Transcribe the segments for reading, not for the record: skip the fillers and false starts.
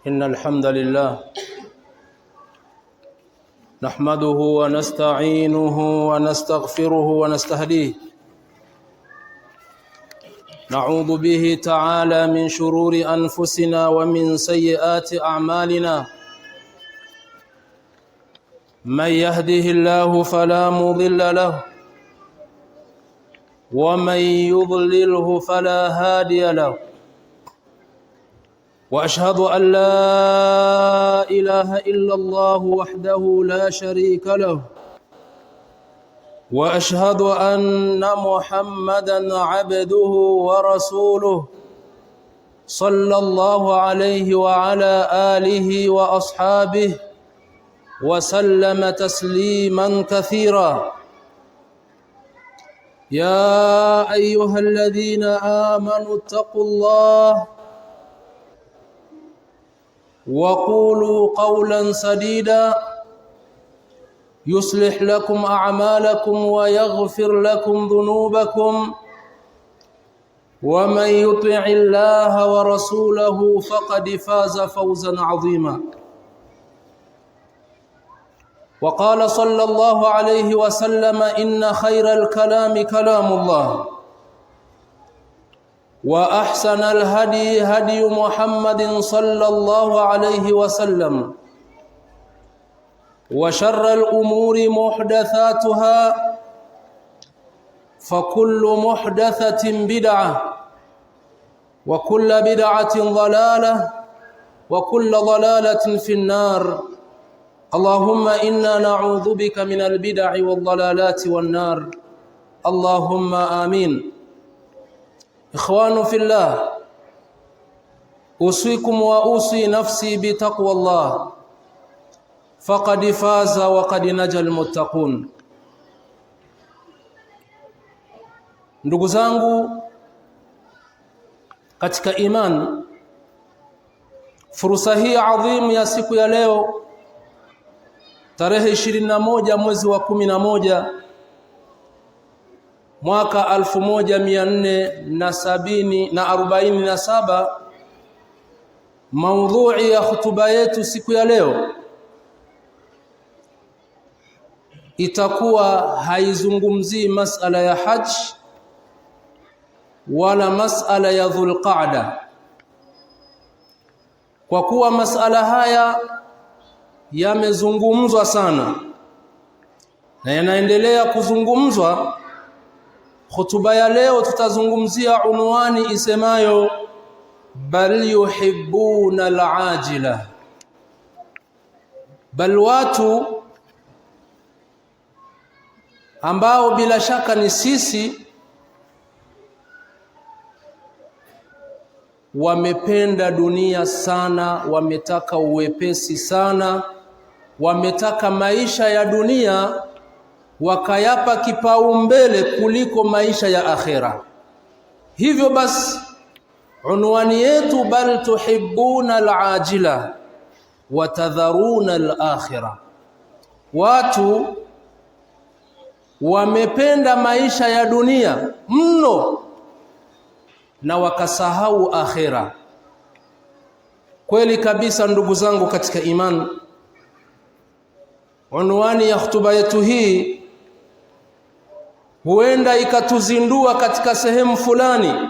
إن الحمد لله نحمده ونستعينه ونستغفره ونستهديه، نعوذ به تعالى من شرور أنفسنا ومن سيئات أعمالنا. من يهده الله فلا مضل له ومن يضلله فلا هادي له، وأشهد أن لا إله إلا الله وحده لا شريك له، وأشهد أن محمدًا عبده ورسوله صلى الله عليه وعلى آله وأصحابه وسلم تسليمًا كثيرًا. يا أيها الذين آمنوا اتقوا الله وقولوا قولا سديدا يصلح لكم أعمالكم ويغفر لكم ذنوبكم، ومن يطع الله ورسوله فقد فاز فوزا عظيما. وقال صلى الله عليه وسلم: إن خير الكلام كلام الله، وأحسن الهدي هدي محمد صلى الله عليه وسلم، وشر الأمور محدثاتها، فكل محدثة بدعة، وكل بدعة ضلالة، وكل ضلالة في النار. اللهم إنا نعوذ بك من البدع والضلالات والنار، اللهم آمين. إخوان في الله، أوصيكم وأوصي نفسي بتقوى الله، فقد فاز وقد نجا المتقون. Ndugu zangu katika iman, fursa hii adhimu ya siku ya leo tarehe 21 mwezi wa 11 mwaka 1447, maudhui ya hutuba yetu siku ya leo itakuwa haizungumzii masala ya haj wala masala ya Dhulqaada, kwa kuwa masala haya yamezungumzwa sana na yanaendelea kuzungumzwa. Hutuba ya leo tutazungumzia unwani isemayo bal yuhibbuna al-ajila, bal watu ambao bila shaka ni sisi wamependa dunia sana, wametaka uwepesi sana, wametaka maisha ya dunia wakayapa kipaumbele kuliko maisha ya akhera. Hivyo basi unwani yetu bal tuhibbuna al-ajila wa tadharuna al-akhira, watu wamependa maisha ya dunia mno na wakasahau akhera. Kweli kabisa ndugu zangu katika imani, unwani ya hutuba yetu hii huenda ikatuzindua katika sehemu fulani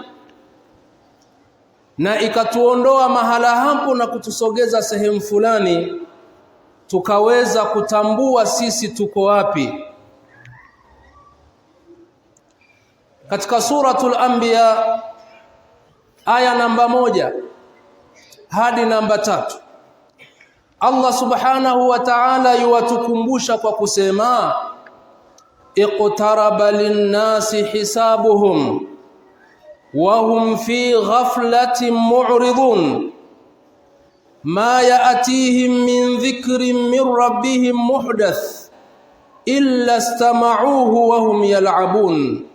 na ikatuondoa mahala hapo na kutusogeza sehemu fulani, tukaweza kutambua sisi tuko wapi. Katika suratul Anbiya aya namba 1 hadi namba 3, Allah subhanahu wa ta'ala yuwatukumbusha kwa kusema: iqtaraba linnasi hisabuhum wa hum fi ghaflatin mu'ridun ma ya'tihim min dhikrin min rabbihim muhdath illa istama'uhu wa hum yal'abun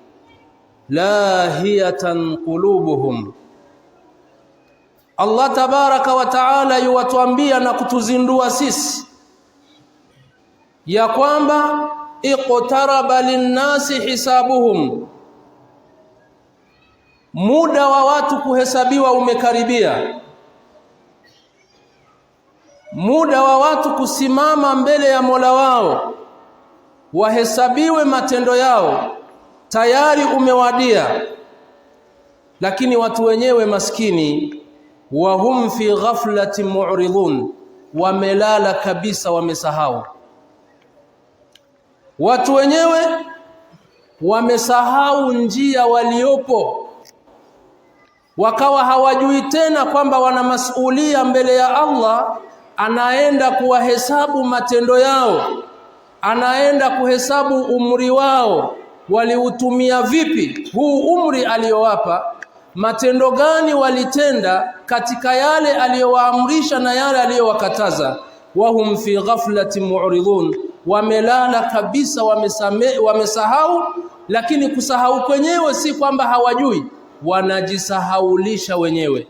lahiyatan qulubuhum. Allah tabaraka wa taala yuwatuambia na kutuzindua sisi ya kwamba iqtaraba linnasi hisabuhum, muda wa watu kuhesabiwa umekaribia. muda wa watu kusimama mbele ya Mola wao wahesabiwe matendo yao tayari umewadia, lakini watu wenyewe maskini wahum fi ghaflatin mu'ridun, wamelala kabisa, wamesahau. Watu wenyewe wamesahau njia waliopo, wakawa hawajui tena kwamba wana masulia mbele ya Allah. Anaenda kuwahesabu matendo yao, anaenda kuhesabu umri wao, waliutumia vipi huu umri aliyowapa, matendo gani walitenda katika yale aliyowaamrisha na yale aliyowakataza. Wahum fi ghaflatin mu'ridun, wamelala kabisa, wamesahau. Lakini kusahau kwenyewe si kwamba hawajui, wanajisahaulisha wenyewe.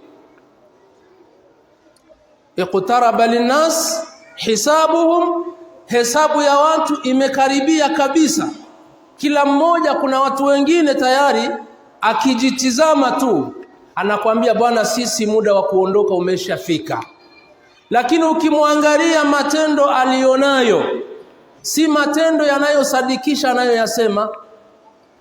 Iqtaraba linnas hisabuhum, hesabu ya watu imekaribia kabisa. Kila mmoja, kuna watu wengine tayari akijitizama tu anakuambia bwana, sisi muda wa kuondoka umeshafika. Lakini ukimwangalia matendo alionayo, si matendo yanayosadikisha anayoyasema.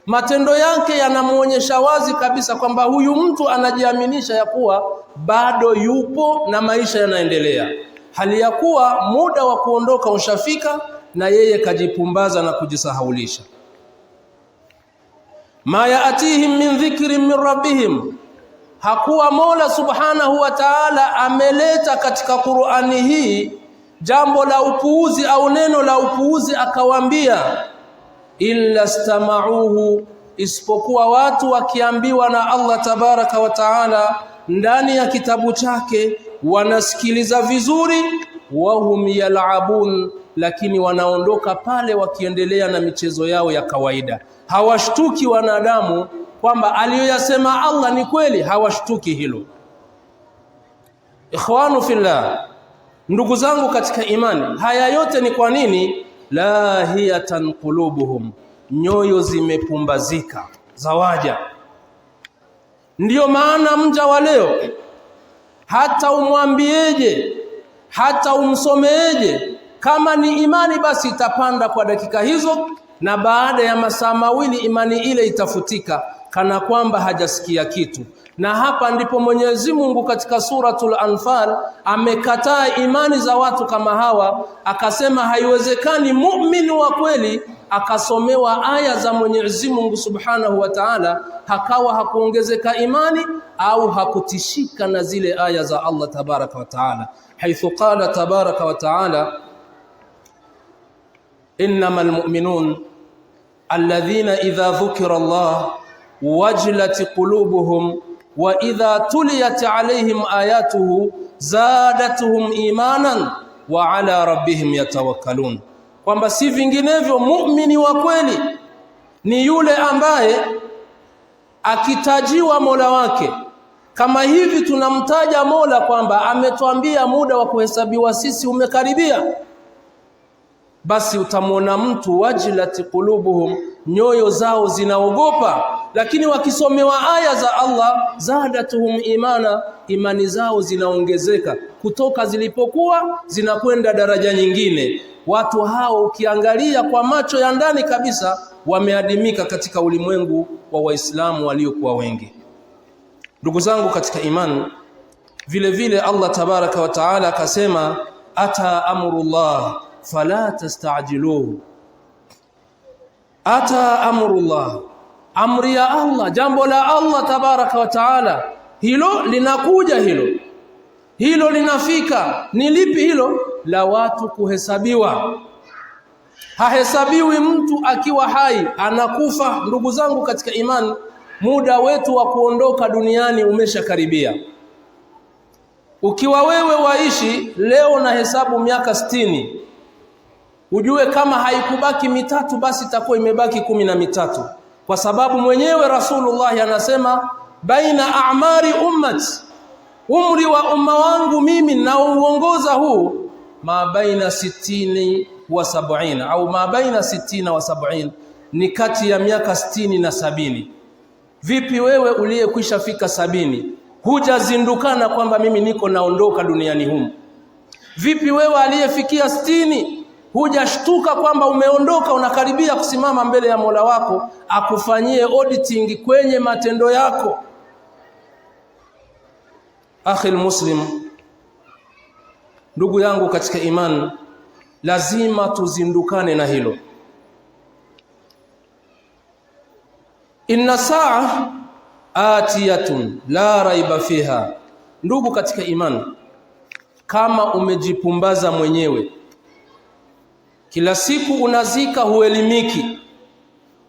Matendo yake yanamuonyesha wazi kabisa kwamba huyu mtu anajiaminisha ya kuwa bado yupo na maisha yanaendelea, hali ya kuwa muda wa kuondoka ushafika na yeye kajipumbaza na kujisahaulisha. Ma yaatihim min dhikrin min rabbihim, hakuwa Mola subhanahu wa ta'ala ameleta katika Qur'ani hii jambo la upuuzi au neno la upuuzi akawaambia illa istama'uhu, isipokuwa watu wakiambiwa na Allah tabaraka wa taala ndani ya kitabu chake wanasikiliza vizuri, wahum yal'abun, lakini wanaondoka pale wakiendelea na michezo yao ya kawaida. Hawashtuki wanadamu kwamba aliyoyasema Allah ni kweli, hawashtuki hilo. Ikhwanu fillah, ndugu zangu katika imani, haya yote ni kwa nini? Lahiyatan qulubuhum, nyoyo zimepumbazika za waja. Ndiyo maana mja wa leo hata umwambieje, hata umsomeeje, kama ni imani basi itapanda kwa dakika hizo, na baada ya masaa mawili imani ile itafutika kana kwamba hajasikia kitu. Na hapa ndipo Mwenyezi Mungu katika suratul Anfal amekataa imani za watu kama hawa, akasema haiwezekani muumini wa kweli akasomewa aya za Mwenyezi Mungu Subhanahu wa Ta'ala hakawa hakuongezeka imani au hakutishika na zile aya za Allah Tabaraka wa Ta'ala, haithu qala Tabaraka wa Ta'ala innamal mu'minun alladhina idha dhukira Allah wajilat qulubuhum wa idha tuliyat alayhim ayatuhu zadatuhum imanan wa ala rabbihim yatawakkalun, kwamba si vinginevyo muumini wa kweli ni yule ambaye akitajiwa Mola wake, kama hivi tunamtaja Mola kwamba ametuambia muda wa kuhesabiwa sisi umekaribia, basi utamwona mtu wajilati qulubuhum, nyoyo zao zinaogopa. Lakini wakisomewa aya za Allah zadatuhum imana, imani zao zinaongezeka kutoka zilipokuwa zinakwenda daraja nyingine. Watu hao ukiangalia kwa macho ya ndani kabisa wameadimika katika ulimwengu wa Waislamu waliokuwa wengi. Ndugu zangu katika imani, vile vile Allah Tabaraka wa Taala akasema ata amrullah fala tastajiluhu. Ata amrullah, amri ya Allah, jambo la Allah Tabaraka wa Taala, hilo linakuja, hilo linafika. Ni lipi hilo? La watu kuhesabiwa. Hahesabiwi mtu akiwa hai, anakufa. Ndugu zangu katika imani, muda wetu wa kuondoka duniani umeshakaribia. Ukiwa wewe waishi leo na hesabu miaka 60, ujue kama haikubaki mitatu basi itakuwa imebaki 13, kwa sababu mwenyewe Rasulullah anasema baina a'mari ummati, umri wa umma wangu mimi na uongoza huu, ma baina 60 wa 70 au ma baina 60 wa 70, ni kati ya miaka 60 na 70. Vipi wewe uliyekwisha fika 70 hujazindukana kwamba mimi niko naondoka duniani humu? Vipi wewe aliyefikia 60 hujashtuka kwamba umeondoka, unakaribia kusimama mbele ya Mola wako akufanyie auditing kwenye matendo yako? Akhi muslim, ndugu yangu katika imani, lazima tuzindukane na hilo. Inna saa atiyatun la raiba fiha. Ndugu katika imani, kama umejipumbaza mwenyewe, kila siku unazika huelimiki,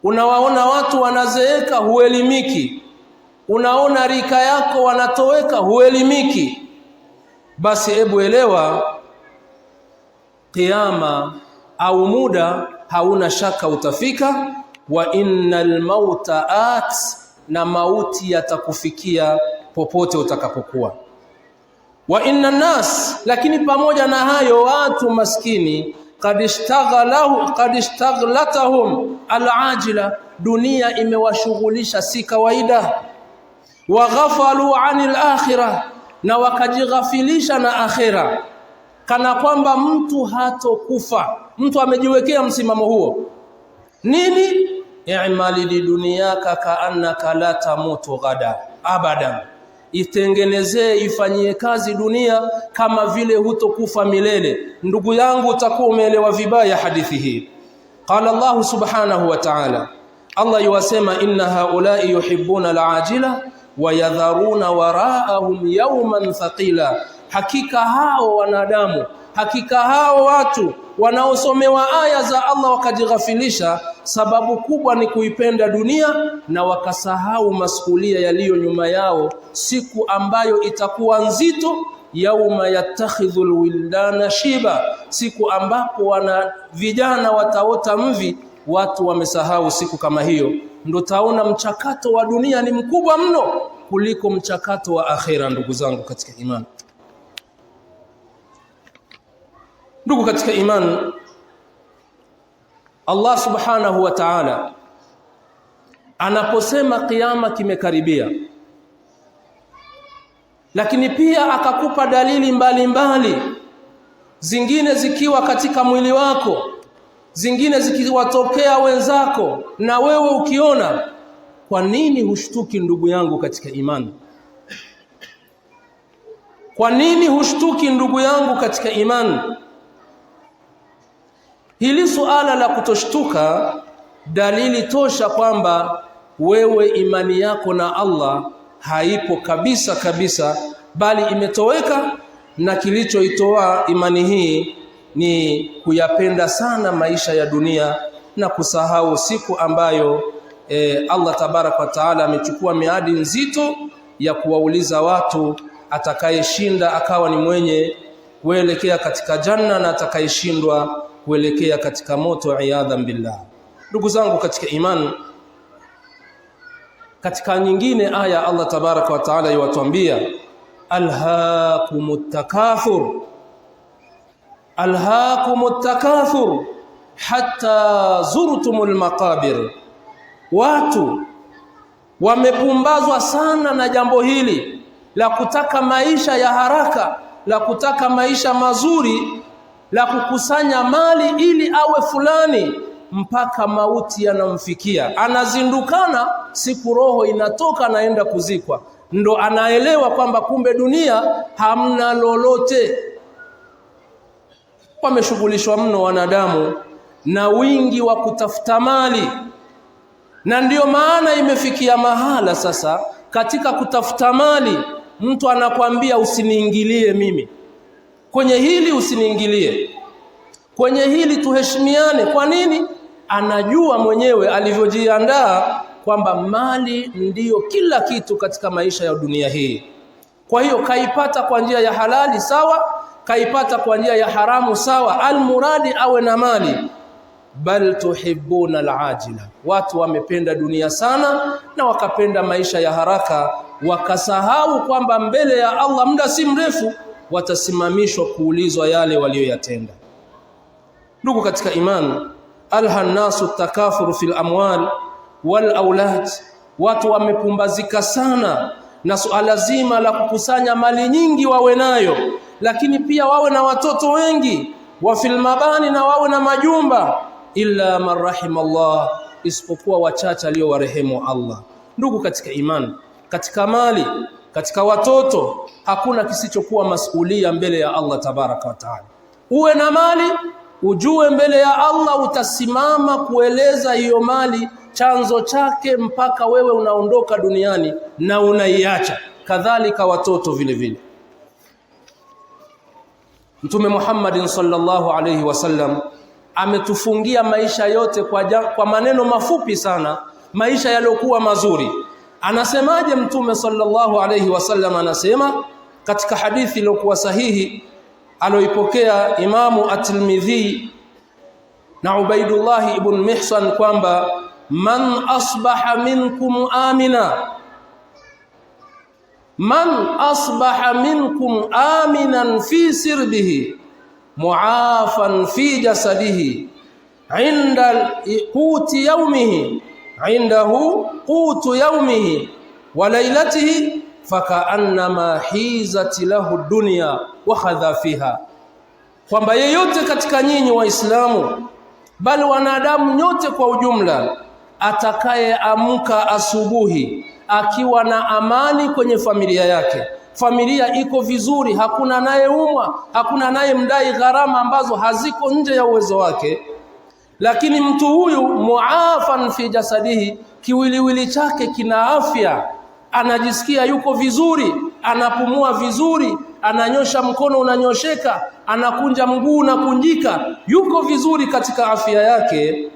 unawaona watu wanazeeka huelimiki, unaona rika yako wanatoweka huelimiki, basi hebu elewa kiyama au muda hauna shaka utafika. Wa innal mauta at, na mauti yatakufikia popote utakapokuwa. Wa inna nas, lakini pamoja na hayo watu maskini qad ishtaghalatahum alajila, dunia imewashughulisha si kawaida. Wa ghafalu anil akhirah, na wakajighafilisha na akhira, kana kwamba mtu hatokufa. Mtu amejiwekea msimamo huo. Nini? I'mali li dunyaka kaannaka la tamutu ghada abadan, itengenezee, ifanyie kazi dunia kama vile hutokufa milele. Ndugu yangu, utakuwa umeelewa vibaya hadithi hii. Qala Allah subhanahu wa ta'ala, Allah yuwasema inna haulai yuhibbuna al-ajila wa yadharuna wara'ahum yawman thaqila. Hakika hao wanadamu, hakika hao watu wanaosomewa aya za Allah wakajighafilisha, sababu kubwa ni kuipenda dunia na wakasahau masuhulia yaliyo nyuma yao, siku ambayo itakuwa nzito. Yauma yattakhidhul wildana shiba, siku ambapo wana vijana wataota mvi. Watu wamesahau siku kama hiyo. Ndio taona mchakato wa dunia ni mkubwa mno kuliko mchakato wa akhera. Ndugu zangu katika imani, ndugu katika imani, Allah subhanahu wa ta'ala anaposema kiyama kimekaribia, lakini pia akakupa dalili mbalimbali, zingine zikiwa katika mwili wako, zingine zikiwatokea wenzako na wewe ukiona. Kwa nini hushtuki ndugu yangu katika imani? Kwa nini hushtuki ndugu yangu katika imani? Hili suala la kutoshtuka dalili tosha kwamba wewe imani yako na Allah haipo kabisa kabisa, bali imetoweka, na kilichoitoa imani hii ni kuyapenda sana maisha ya dunia na kusahau siku ambayo Allah tabarak wa taala amechukua miadi nzito ya kuwauliza watu, atakayeshinda akawa ni mwenye kuelekea katika janna na atakayeshindwa kuelekea katika moto, iyadhan billah. Ndugu zangu katika imani, katika nyingine aya Allah tabaraka wa taala yuwatuambia alhaakumut takathur, alhaakumut takathur hatta zurtumul maqabir. Watu wamepumbazwa sana na jambo hili la kutaka maisha ya haraka, la kutaka maisha mazuri, la kukusanya mali ili awe fulani, mpaka mauti yanamfikia. Anazindukana siku roho inatoka, naenda kuzikwa, ndo anaelewa kwamba kumbe dunia hamna lolote. Wameshughulishwa mno wanadamu na wingi wa kutafuta mali, na ndiyo maana imefikia mahala sasa katika kutafuta mali mtu anakuambia usiniingilie mimi kwenye hili, usiniingilie kwenye hili, tuheshimiane. Kwa nini? Anajua mwenyewe alivyojiandaa kwamba mali ndiyo kila kitu katika maisha ya dunia hii. Kwa hiyo kaipata kwa njia ya halali sawa, kaipata kwa njia ya haramu sawa, almuradi awe na mali. Bal tuhibbuna alajila, watu wamependa dunia sana na wakapenda maisha ya haraka, wakasahau kwamba mbele ya Allah muda si mrefu watasimamishwa kuulizwa yale walioyatenda. Ndugu katika imani, alhannasu takafuru fil amwal wal aulad, watu wamepumbazika sana na suala zima la kukusanya mali nyingi wawe nayo, lakini pia wawe na watoto wengi, wa fil mabani, na wawe na majumba, illa man rahimallah, isipokuwa wachache aliowarehemu Allah. Ndugu katika imani, katika mali, katika watoto, hakuna kisichokuwa masulia mbele ya Allah tabaraka wa taala. Uwe na mali, ujue mbele ya Allah utasimama kueleza hiyo mali chanzo chake mpaka wewe unaondoka duniani na unaiacha. Kadhalika watoto vile vile. Mtume Muhammad sallallahu alayhi wasallam ametufungia maisha yote kwa maneno mafupi sana, maisha yaliokuwa mazuri. Anasemaje Mtume sallallahu alayhi wasallam? Anasema katika hadithi iliyokuwa sahihi aloipokea Imamu At-Tirmidhi na Ubaidullah ibn Mihsan kwamba man asbaha minkum aminan fi sirbihi mu'afan fi jasadihi indahu qutu yawmihi wa laylatihi fakaannama hizat lahu dunya wa khadha fiha, kwamba yeyote katika nyinyi Waislamu, bali wanadamu nyote kwa ujumla, atakayeamka asubuhi akiwa na amani kwenye familia yake, familia iko vizuri, hakuna nayeumwa, hakuna naye mdai gharama ambazo haziko nje ya uwezo wake, lakini mtu huyu muafan fi jasadihi, kiwiliwili chake kina afya, anajisikia yuko vizuri, anapumua vizuri, ananyosha mkono unanyosheka, anakunja mguu unakunjika, yuko vizuri katika afya yake.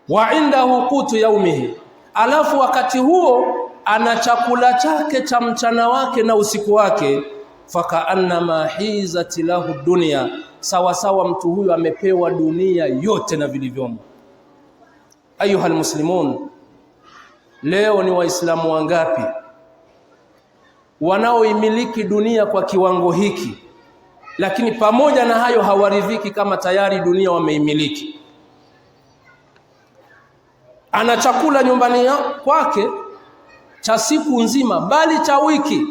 Wa indahu qutu yaumihi, alafu wakati huo ana chakula chake cha mchana wake na usiku wake, fakaannama hizati lahu dunya, sawa sawa mtu huyu amepewa dunia yote na vilivyomo. Ayuha almuslimun, leo ni Waislamu wangapi wanaoimiliki dunia kwa kiwango hiki, lakini pamoja na hayo hawaridhiki kama tayari dunia wameimiliki? Ana chakula nyumbani kwake cha siku nzima, bali cha wiki,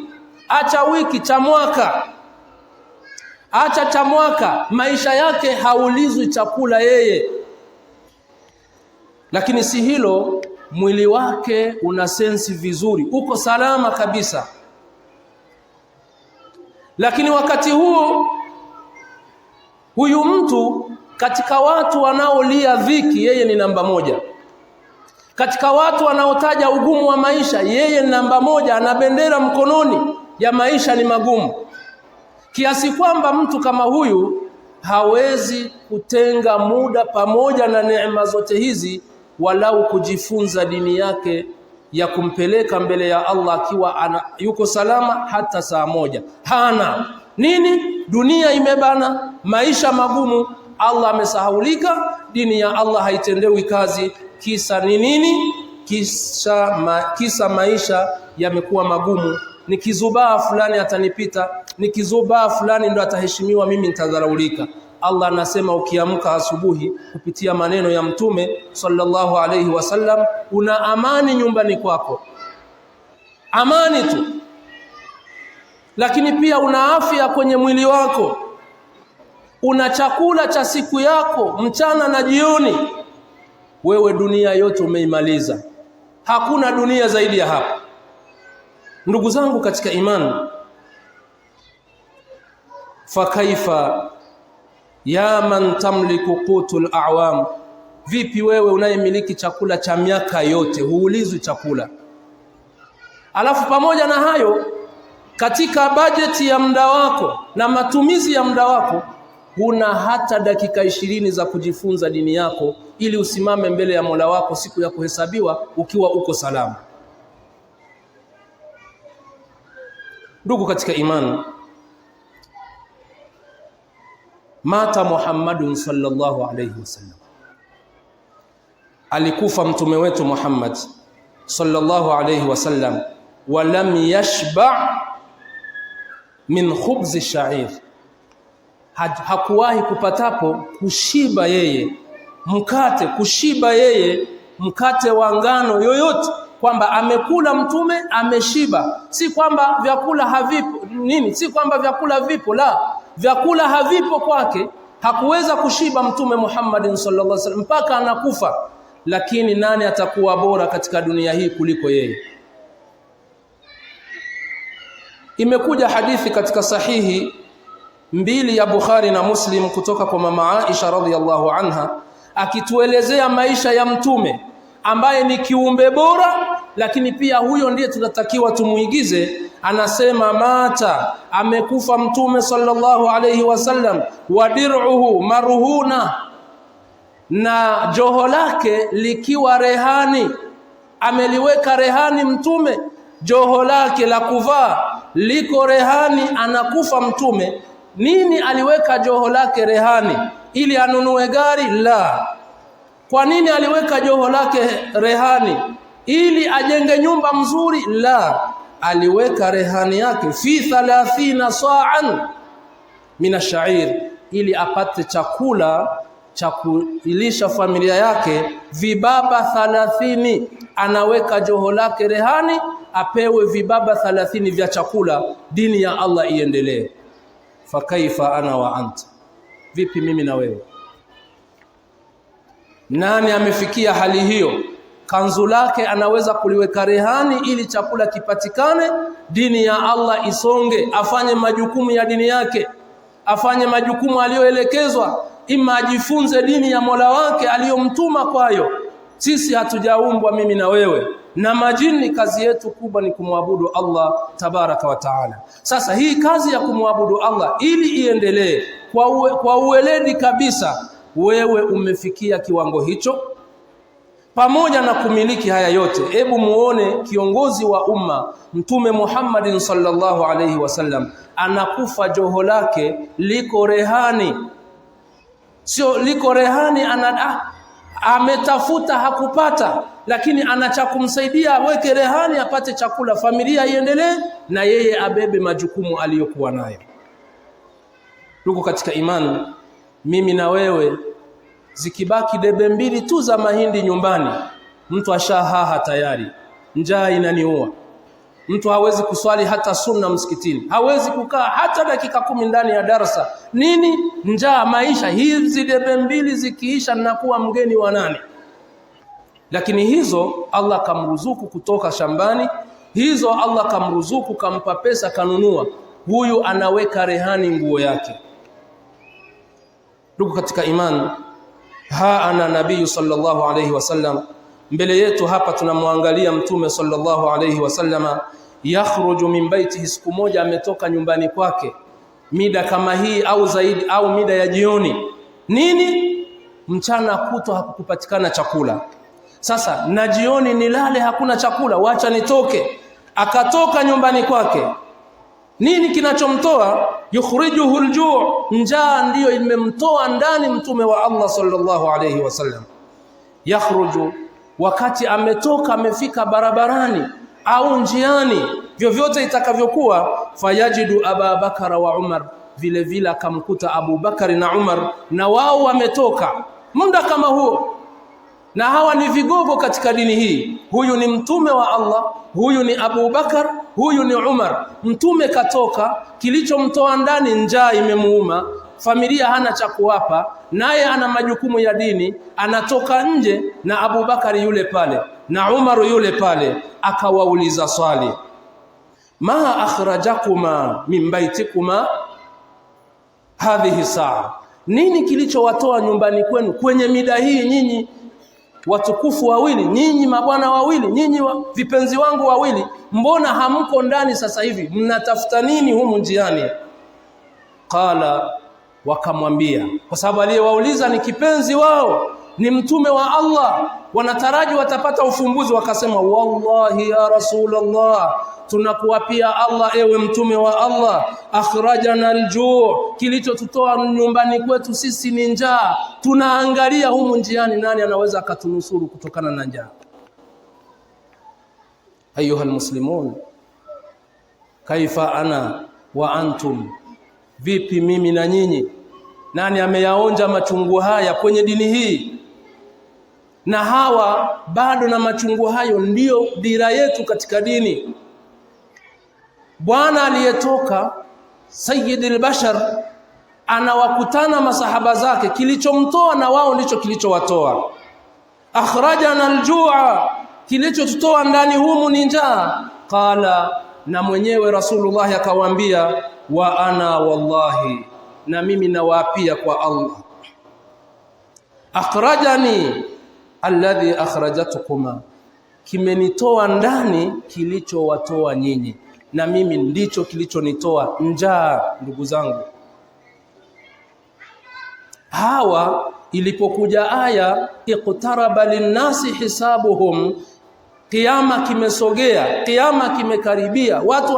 acha wiki, cha mwaka, acha cha mwaka, maisha yake haulizwi chakula yeye. Lakini si hilo, mwili wake una sensi vizuri, uko salama kabisa, lakini wakati huo huyu mtu katika watu wanaolia dhiki, yeye ni namba moja. Katika watu wanaotaja ugumu wa maisha, yeye ni namba moja, ana bendera mkononi ya maisha ni magumu, kiasi kwamba mtu kama huyu hawezi kutenga muda pamoja na neema zote hizi walau kujifunza dini yake ya kumpeleka mbele ya Allah akiwa yuko salama hata saa moja. Hana nini? Dunia imebana, maisha magumu, Allah amesahaulika, dini ya Allah haitendewi kazi. Kisa ni nini? Kisa maisha yamekuwa magumu. Nikizubaa fulani atanipita, nikizubaa fulani ndo ataheshimiwa, mimi nitadharaulika. Allah anasema ukiamka asubuhi kupitia maneno ya Mtume sallallahu alayhi wasallam, una amani nyumbani kwako, amani tu, lakini pia una afya kwenye mwili wako, una chakula cha siku yako mchana na jioni. Wewe dunia yote umeimaliza, hakuna dunia zaidi ya hapa. Ndugu zangu katika imani, fakaifa ya man tamliku qutul a'wam, vipi wewe unayemiliki chakula cha miaka yote huulizwi chakula? Alafu pamoja na hayo, katika bajeti ya muda wako na matumizi ya muda wako huna hata dakika 20 za kujifunza dini yako ili usimame mbele ya Mola wako siku ya kuhesabiwa ukiwa uko salama. Ndugu katika imani, mata Muhammadun sallallahu alayhi wasallam, alikufa mtume wetu Muhammad sallallahu alayhi wasallam, walam yashba min khubz ash-sha'ir, hakuwahi kupatapo kushiba yeye mkate, kushiba yeye mkate wa ngano yoyote, kwamba amekula mtume ameshiba. Si kwamba vyakula havipo, nini, si kwamba vyakula vipo, la, vyakula havipo kwake. Hakuweza kushiba Mtume Muhammad sallallahu alaihi wasallam mpaka anakufa, lakini nani atakuwa bora katika dunia hii kuliko yeye? Imekuja hadithi katika sahihi mbili ya Bukhari na Muslim kutoka kwa mama Aisha radhiyallahu anha, akituelezea maisha ya Mtume ambaye ni kiumbe bora, lakini pia huyo ndiye tunatakiwa tumuigize. Anasema mata, amekufa Mtume sallallahu alayhi wasallam, wa dir'uhu maruhuna, na joho lake likiwa rehani. Ameliweka rehani Mtume, joho lake la kuvaa liko rehani, anakufa Mtume. Nini aliweka joho lake rehani? Ili anunue gari? La. Kwa nini aliweka joho lake rehani? Ili ajenge nyumba mzuri? La. Aliweka rehani yake fi 30 sa'an min ash-sha'ir, ili apate chakula cha kuilisha familia yake vibaba 30. Anaweka joho lake rehani apewe vibaba 30 vya chakula, dini ya Allah iendelee. Fakaifa ana wa anta, vipi mimi na wewe? Nani amefikia hali hiyo? Kanzu lake anaweza kuliweka rehani ili chakula kipatikane, dini ya Allah isonge, afanye majukumu ya dini yake, afanye majukumu aliyoelekezwa, ima ajifunze dini ya Mola wake aliyomtuma kwayo. Sisi hatujaumbwa mimi na wewe na majini, kazi yetu kubwa ni kumwabudu Allah tabaraka wa taala. Sasa hii kazi ya kumwabudu Allah ili iendelee kwa uweledi kabisa, wewe umefikia kiwango hicho pamoja na kumiliki haya yote. Hebu muone kiongozi wa umma Mtume Muhammad sallallahu alayhi wasallam anakufa, joho lake liko rehani. Sio liko rehani ametafuta hakupata, lakini anacha kumsaidia aweke rehani apate chakula, familia iendelee, na yeye abebe majukumu aliyokuwa nayo. Ndugu katika imani, mimi na wewe, zikibaki debe mbili tu za mahindi nyumbani, mtu ashahaha tayari, njaa inaniua. Mtu hawezi kuswali hata sunna msikitini, hawezi kukaa hata dakika 10 ndani ya darasa. Nini? Njaa, maisha. Hizi debe mbili zikiisha, nakuwa mgeni wa nani? Lakini hizo Allah kamruzuku kutoka shambani, hizo Allah kamruzuku, kampa pesa kanunua. Huyu anaweka rehani nguo yake. Ndugu katika imani, ana nabii sallallahu alayhi wasallam, mbele yetu hapa tunamwangalia Mtume sallallahu alayhi wasallama, yakhruju min baitihi, siku moja ametoka nyumbani kwake mida kama hii au zaidi, au mida ya jioni. Nini? Mchana kutwa hakukupatikana chakula. Sasa na jioni nilale, hakuna chakula, wacha nitoke. Akatoka nyumbani kwake. Nini kinachomtoa? Yukhrijuhu al-ju', njaa ndiyo imemtoa ndani Mtume wa Allah sallallahu alayhi wasallam. Yakhruju, wakati ametoka, amefika barabarani au njiani, vyovyote itakavyokuwa, fayajidu Aba Bakara wa Umar, vile vile akamkuta Abu Bakari na Umar, na wao wametoka muda kama huo. Na hawa ni vigogo katika dini hii. Huyu ni Mtume wa Allah, huyu ni Abu Bakar, huyu ni Umar. Mtume katoka, kilichomtoa ndani njaa imemuuma, familia hana cha kuwapa, naye ana majukumu ya dini, anatoka nje, na Abu Bakari yule pale na Umar yule pale. Akawauliza swali, ma akhrajakuma min baitikuma hadhihi saa, nini kilichowatoa nyumbani kwenu kwenye mida hii, nyinyi watukufu wawili, nyinyi mabwana wawili, nyinyi vipenzi wangu wawili, mbona hamko ndani sasa hivi? Mnatafuta nini humu njiani? Qala, wakamwambia, kwa sababu aliyewauliza ni kipenzi wao, ni Mtume wa Allah, wanataraji watapata ufumbuzi. Wakasema, wallahi ya Rasulullah, tunakuapia Allah, ewe Mtume wa Allah, akhrajana al-ju', kilichotutoa nyumbani kwetu sisi ni njaa. Tunaangalia humu njiani nani anaweza akatunusuru kutokana na njaa. Ayuha almuslimun, kaifa ana wa antum, vipi mimi na nyinyi? Nani ameyaonja machungu haya kwenye dini hii? Na hawa bado na machungu hayo, ndiyo dira yetu katika dini. bwana aliyetoka sayyidul bashar anawakutana masahaba zake, kilichomtoa na wao ndicho kilichowatoa. Akhrajana aljua, kilichotutoa ndani humu ni njaa. Qala, na mwenyewe Rasulullah akawaambia, wa ana wallahi, na mimi nawaapia kwa Allah, akhrajani alladhi akhrajatukuma, kimenitoa ndani kilichowatoa nyinyi, na mimi ndicho kilichonitoa njaa. Ndugu zangu, hawa ilipokuja aya iqtaraba linnasi hisabuhum, kiyama kimesogea, kiyama kimekaribia, watu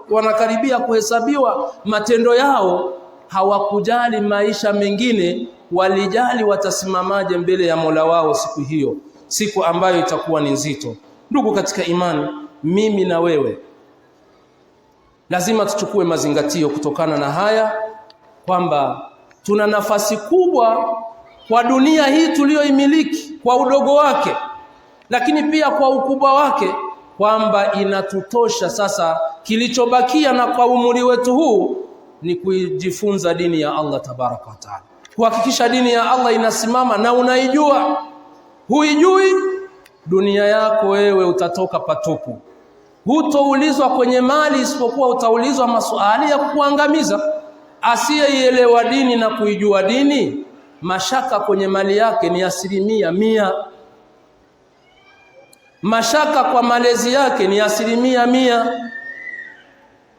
wanakaribia kuhesabiwa matendo yao, hawakujali maisha mengine, walijali watasimamaje mbele ya Mola wao siku hiyo, siku ambayo itakuwa ni nzito. Ndugu katika imani, mimi na wewe lazima tuchukue mazingatio kutokana na haya, kwamba tuna nafasi kubwa kwa dunia hii tuliyoimiliki, kwa udogo wake lakini pia kwa ukubwa wake, kwamba inatutosha sasa. Kilichobakia na kwa umri wetu huu ni kujifunza dini ya Allah tabaraka wa taala, kuhakikisha dini ya Allah inasimama na unaijua. Huijui, dunia yako wewe utatoka patupu. Hutoulizwa kwenye mali, isipokuwa utaulizwa maswali ya kukuangamiza. Asiyeielewa dini na kuijua dini, mashaka kwenye mali yake ni 100%. Mashaka kwa malezi yake ni 100%.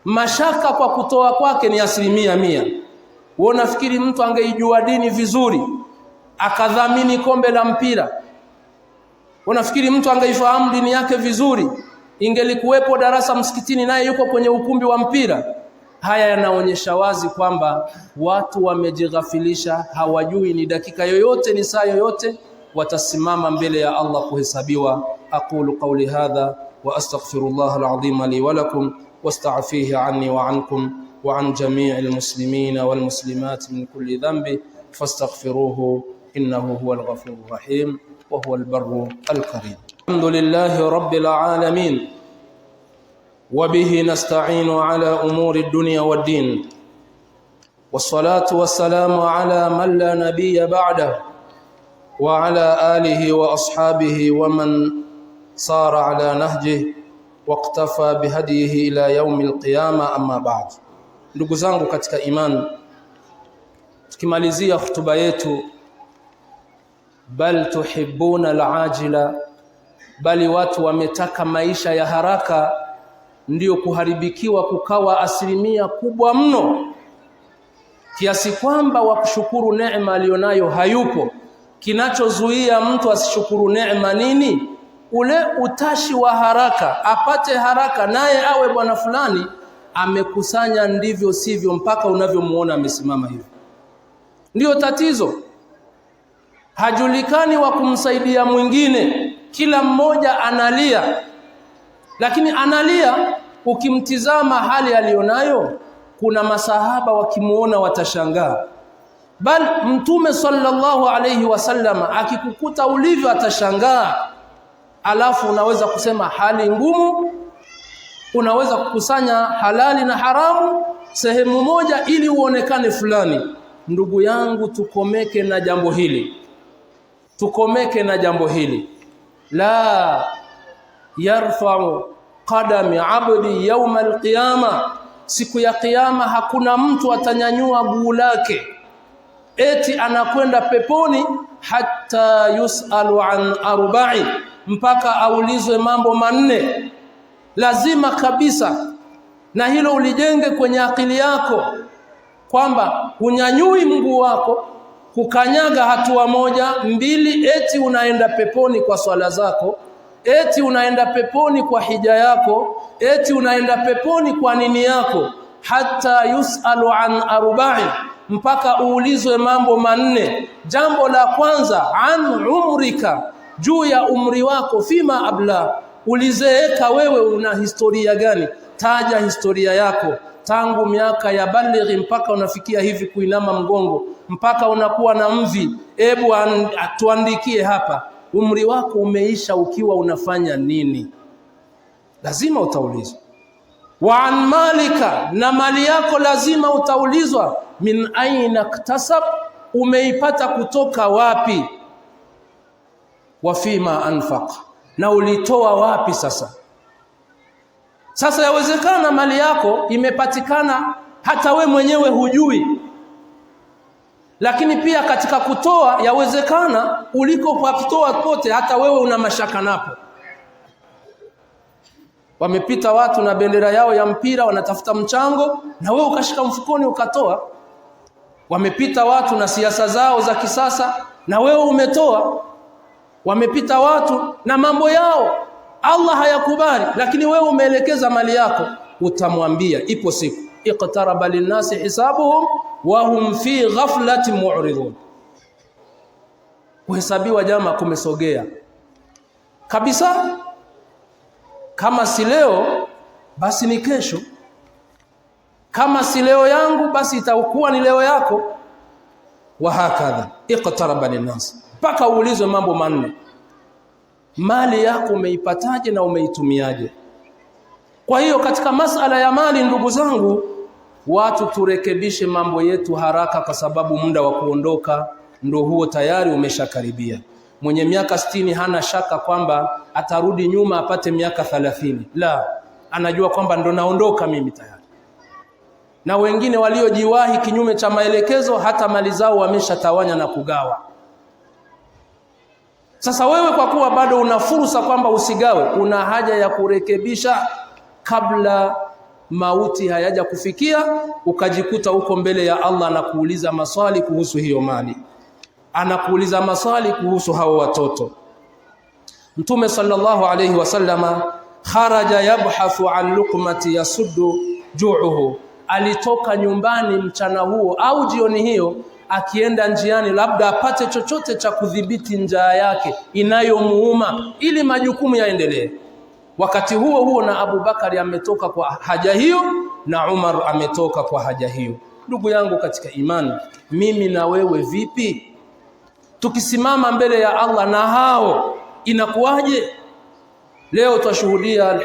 Mashaka kwa kutoa kwake ni 100%. Wewe unafikiri mtu angeijua dini vizuri akadhamini kombe la mpira? Unafikiri mtu angeifahamu dini yake vizuri ingelikuwepo darasa msikitini naye yuko kwenye ukumbi wa mpira? Haya yanaonyesha wazi kwamba watu wamejighafilisha, hawajui ni dakika yoyote, ni saa yoyote watasimama mbele ya Allah kuhesabiwa. Aqulu qawli hadha wa astaghfirullah alazim li wa lakum wastaghfihi anni wa ankum wa an jami'il muslimina wal muslimat min kulli dhanbi fastaghfiruhu innahu huwal ghafurur rahim wa huwal barru alkarim. Alhamdulillahi rabbil alamin وبه نستعين على أمور الدنيا والدين، والصلاة والسلام على من لا نبي بعده وعلى آله وأصحابه ومن صار على نهجه واقتفى بهديه إلى يوم القيامة. أما بعد. Ndugu zangu katika imani, tukimalizia hutuba yetu, bal tuhibbuna al-ajila, bali watu wametaka maisha ya haraka, ndiyo kuharibikiwa kukawa 1% kubwa mno, kiasi kwamba wa kushukuru neema alionayo hayupo. Kinachozuia mtu asishukuru neema nini? Ule utashi wa haraka, apate haraka, naye awe bwana fulani amekusanya ndivyo sivyo, mpaka unavyomuona amesimama hivi. Ndiyo tatizo. Hajulikani wa kumsaidia mwingine, kila mmoja analia. Lakini analia, ukimtizama hali alionayo, kuna masahaba wakimuona watashangaa. Bal Mtume sallallahu alayhi wasallam akikukuta ulivyo atashangaa. Alafu unaweza kusema hali ngumu, unaweza kukusanya halali na haramu sehemu moja ili uonekane fulani. Ndugu yangu, tukomeke na jambo hili. Tukomeke na jambo hili. La yarfa'u qadami 'abdi yawm al-qiyama, siku ya kiyama hakuna mtu atanyanyua guu lake eti anakwenda peponi hatta yusalu an 4, mpaka aulizwe mambo 4. Lazima kabisa, na hilo ulijenge kwenye akili yako, kwamba unyanyui mguu wako kukanyaga hatua 1, 2 eti unaenda peponi kwa swala zako, eti unaenda peponi kwa hija yako, eti unaenda peponi kwa nini yako. Hatta yusalu an 4, mpaka uulizwe mambo 4. Jambo la kwanza, an umrika, juu ya umri wako, fima abla, ulizeeka wewe, una historia gani? Taja historia yako tangu miaka ya balighi mpaka unafikia hivi kuinama mgongo, mpaka unakuwa na mvi. Hebu tuandikie hapa, umri wako umeisha ukiwa unafanya nini? Lazima utaulizwa. wa an malika, na mali yako lazima utaulizwa, min aina iktasab, umeipata kutoka wapi, wa fima anfaq, na ulitoa wapi. Sasa yawezekana mali yako imepatikana hata we mwenyewe hujui, lakini pia katika kutoa yawezekana uliko kwa kutoa pote hata wewe una mashaka napo. Wamepita watu na bendera yao ya mpira wanatafuta mchango, na wewe ukashika mfukoni ukatoa. Wamepita watu na siasa zao za kisasa, na wewe umetoa. Wamepita watu na mambo yao Allah hayakubali, lakini wewe umeelekeza mali yako. Utamwambia ipo siku, iqtaraba linnasi hisabuhum wa hum fi ghaflati mu'ridun. Kuhesabiwa jamaa kumesogea kabisa. Kama si leo basi ni kesho, kama si leo yangu basi itakuwa ni leo yako, wa hakadha iqtaraba linnasi, mpaka uulizwe mambo manne. Mali yako umeipataje na umeitumiaje? Kwa hiyo katika masala ya mali, ndugu zangu, watu turekebishe mambo yetu haraka, kwa sababu muda wa kuondoka ndo huo tayari umeshakaribia. Mwenye miaka 60 hana shaka kwamba atarudi nyuma apate miaka 30. La, anajua kwamba ndo naondoka mimi tayari. Na wengine waliojiwahi kinyume cha maelekezo, hata mali zao wameshatawanya na kugawa. Sasa wewe kwa kuwa bado una fursa kwamba usigawe, una haja ya kurekebisha kabla mauti hayaja kufikia, ukajikuta uko mbele ya Allah na kuuliza maswali kuhusu hiyo mali, anakuuliza maswali kuhusu hao watoto. Mtume sallallahu alayhi wasallama kharaja yabhathu an luqmati yasuddu ju'uhu, alitoka nyumbani mchana huo au jioni hiyo, akienda njiani labda apate chochote cha kudhibiti njaa yake inayomuuma ili majukumu yaendelee. Wakati huo huo na Abu Bakari ametoka kwa haja hiyo na Umar ametoka kwa haja hiyo. Ndugu yangu katika imani, mimi na wewe vipi? Tukisimama mbele ya Allah na hao inakuwaje? Leo tutashuhudia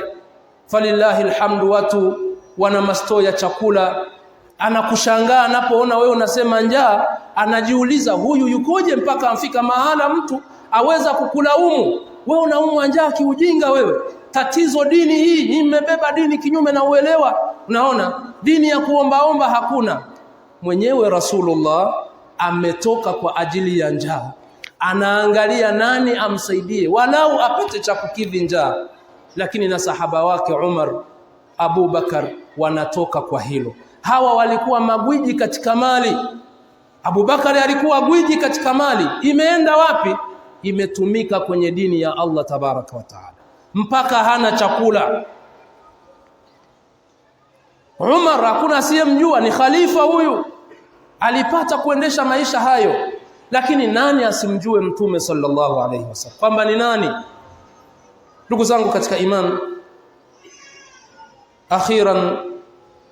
falillahi alhamdu, watu wana masto ya chakula. Anakushangaa anapoona wewe unasema njaa, anajiuliza huyu yukoje mpaka amfika mahala mtu aweza kukulaumu wewe unaumwa njaa kiujinga wewe. Tatizo dini hii, mmebeba dini kinyume na uelewa. Unaona, dini ya kuombaomba hakuna. Mwenyewe Rasulullah ametoka kwa ajili ya njaa, anaangalia nani amsaidie walau apate cha kukidhi njaa, lakini na sahaba wake Umar, Abu Bakar wanatoka kwa hilo. Hawa walikuwa magwiji katika mali. Abu Bakar alikuwa gwiji katika mali. Imeenda wapi? Imetumika kwenye dini ya Allah tabaraka wa taala, mpaka hana chakula. Umar hakuna asiyemjua, ni khalifa huyu, alipata kuendesha maisha hayo. Lakini nani asimjue Mtume sallallahu alayhi wasallam kwamba ni nani? Ndugu zangu katika imani, akhiran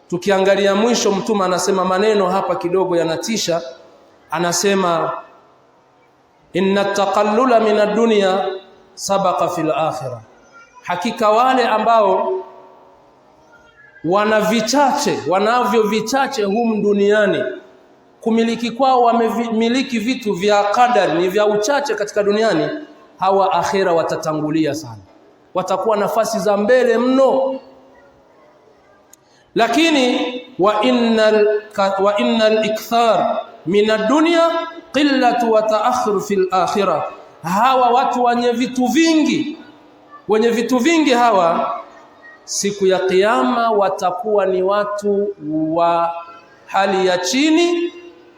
tukiangalia mwisho, Mtume anasema maneno hapa kidogo yanatisha. Anasema inna taqallula min ad-dunya sabaqa fil akhirah, hakika wale ambao wanavyo vichache humu duniani, kumiliki kwao wamemiliki vitu vya qadari, ni vya uchache katika duniani, hawa akhira watatangulia sana, watakuwa nafasi za mbele mno. Lakini wa innal ikthar min ad-dunya qillatu wa ta'akhur fil akhirah, hawa watu wenye vitu vingi hawa siku ya kiyama watakuwa ni watu wa hali ya chini.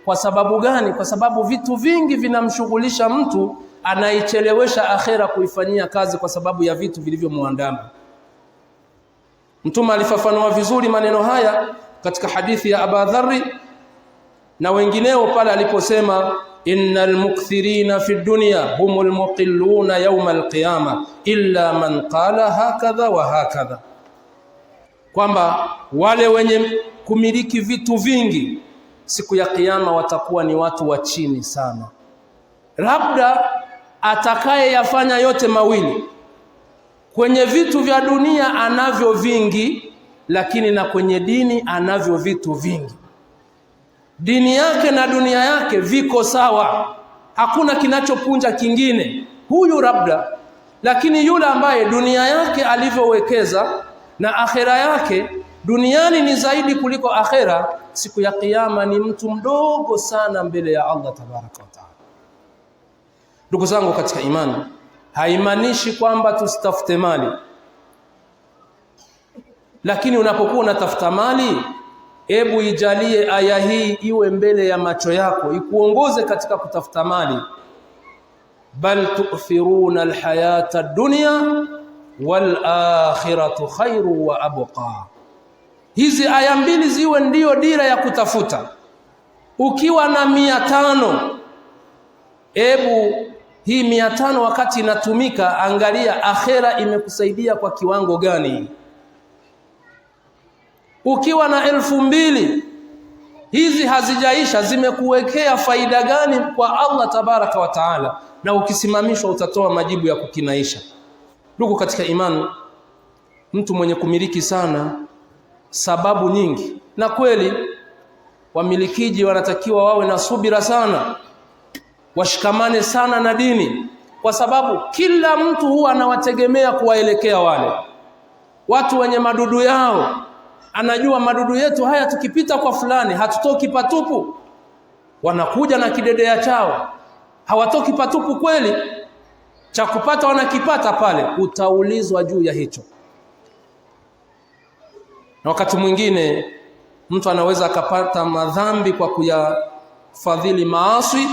Kwa sababu gani? Kwa sababu vitu vingi vinamshughulisha mtu, anaichelewesha akhera kuifanyia kazi kwa sababu ya vitu vilivyomuandama. Mtume alifafanua vizuri maneno haya katika hadithi ya Abu Dharr na wengineo pale aliposema innal mukthirina fi dunya humul muqilluna yawma alqiyama illa man qala hakadha wa hakadha, kwamba wale wenye kumiliki vitu vingi siku ya kiyama watakuwa ni watu wa chini sana. Labda atakaye yafanya yote mawili, kwenye vitu vya dunia anavyo vingi, lakini na kwenye dini anavyo vitu vingi. Dini yake na dunia yake viko sawa, hakuna kinachopunja kingine. Huyu labda, lakini yule ambaye dunia yake alivyowekeza na akhera yake duniani ni zaidi kuliko akhera, siku ya kiyama ni mtu mdogo sana mbele ya Allah tabaraka wa taala. Ndugu zangu katika imani, haimaanishi kwamba tusitafute mali, lakini unapokuwa unatafuta mali, hebu ijalie aya hii iwe mbele ya macho yako, ikuongoze katika kutafuta mali. Bal tu'thiruna alhayata ad-dunya wal akhiratu khairu wa abqa. Hizi aya mbili ziwe ndio dira ya kutafuta. Ukiwa na 500, hebu hii 500 wakati inatumika, angalia akhera imekusaidia kwa kiwango gani. Ukiwa na 2000, hizi hazijaisha, zimekuwekea faida gani kwa Allah tabaraka wa taala, na ukisimamishwa utatoa majibu ya kukinaisha. Ndugu katika imani, mtu mwenye kumiliki sana sababu nyingi, na kweli wamilikiji wanatakiwa wawe na subira sana, washikamane sana na dini, kwa sababu kila mtu huwa anawategemea kuwaelekea wale watu wenye madudu yao. Anajua madudu yetu haya tukipita kwa fulani hatutoki patupu. Wanakuja na kidedea chao, hawatoki patupu kweli. Cha kupata wanakipata pale, utaulizwa juu ya hicho. Na wakati mwingine mtu anaweza akapata madhambi kwa kuyafadhili maasi,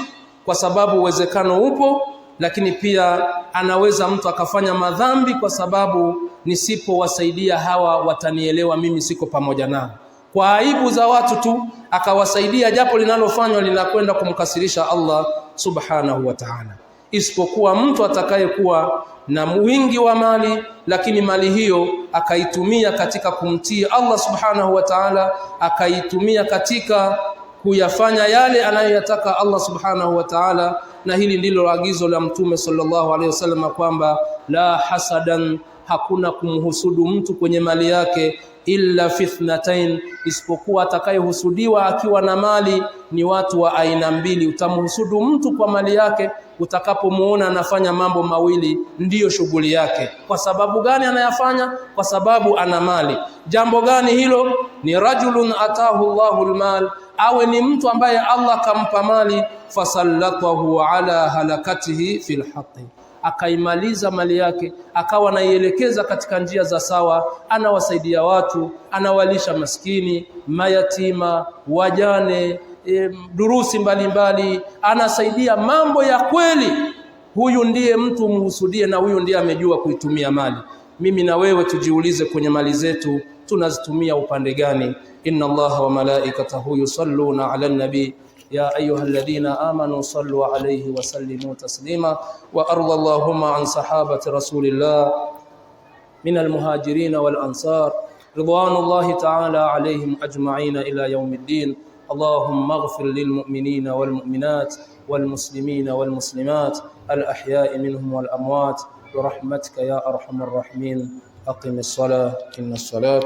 kwa sababu uwezekano upo, lakini pia anaweza mtu akafanya madhambi kwa sababu nisipowasaidia hawa watanielewa mimi siko pamoja nao. Kwa aibu za watu tu akawasaidia, japo linalofanywa linakwenda kumkasirisha Allah subhanahu wa ta'ala. Isipokuwa mtu atakayekuwa na wingi wa mali, lakini mali hiyo akaitumia katika kumtii Allah subhanahu wa ta'ala, akaitumia katika kuyafanya yale anayoyataka Allah subhanahu wa ta'ala. Na hili ndilo agizo la Mtume sallallahu alaihi wasallam, kwamba la hasadan, hakuna kumhusudu mtu kwenye mali yake, illa fitnatain, isipokuwa atakayehusudiwa akiwa na mali ni watu wa aina mbili. Utamhusudu mtu kwa mali yake utakapomuona anafanya mambo mawili ndiyo shughuli yake. Kwa sababu gani anayafanya? Kwa sababu ana mali. Jambo gani hilo? Ni rajulun atahu Allahul mal, awe ni mtu ambaye Allah kampa mali, fasallatahu ala halakatihi fil haqqi, akaimaliza mali yake, akawa naielekeza katika njia za sawa, anawasaidia watu, anawalisha maskini, mayatima, wajane, durusi mbalimbali, anasaidia mambo ya kweli. Huyu ndiye mtu mhusudie, na huyu ndiye amejua kuitumia mali. Mimi na wewe tujiulize kwenye mali zetu tunazitumia upande gani? Inna Allaha wa malaikatahu yusalluna ala nabi يا أيها الذين آمنوا صلوا عليه وسلموا تسليما. وأرضى اللهم عن صحابة رسول الله من المهاجرين والأنصار رضوان الله تعالى عليهم أجمعين إلى يوم الدين. اللهم اغفر للمؤمنين والمؤمنات والمسلمين والمسلمات الأحياء منهم والأموات برحمتك يا أرحم الراحمين. أقم الصلاة إن الصلاة